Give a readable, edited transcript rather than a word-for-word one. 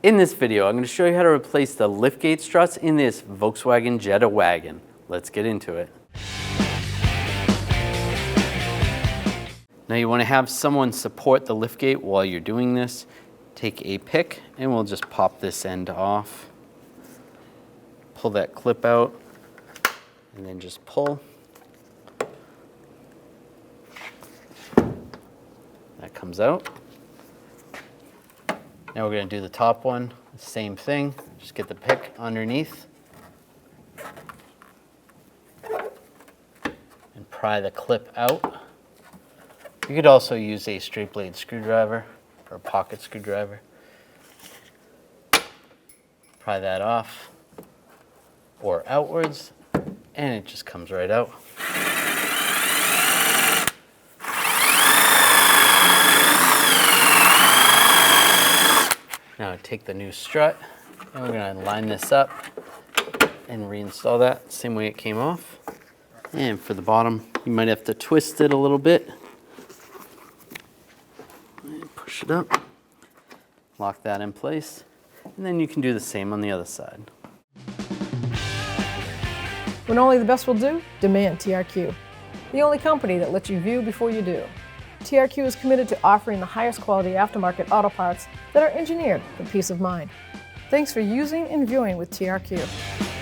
In this video, I'm going to show you how to replace the liftgate struts in this Volkswagen Jetta wagon. Let's get into it. Now you want to have someone support the liftgate while you're doing this. Take a pick and we'll just pop this end off. Pull that clip out and then just pull. That comes out. Now we're going to do the top one, same thing, just get the pick underneath and pry the clip out. You could also use a straight blade screwdriver or a pocket screwdriver. Pry that off or outwards and it just comes right out. Now take the new strut and we're going to line this up and reinstall that same way it came off. And for the bottom, you might have to twist it a little bit. And push it up, lock that in place, and then you can do the same on the other side. When only the best will do, demand TRQ. The only company that lets you view before you do. TRQ is committed to offering the highest quality aftermarket auto parts that are engineered for peace of mind. Thanks for using and viewing with TRQ.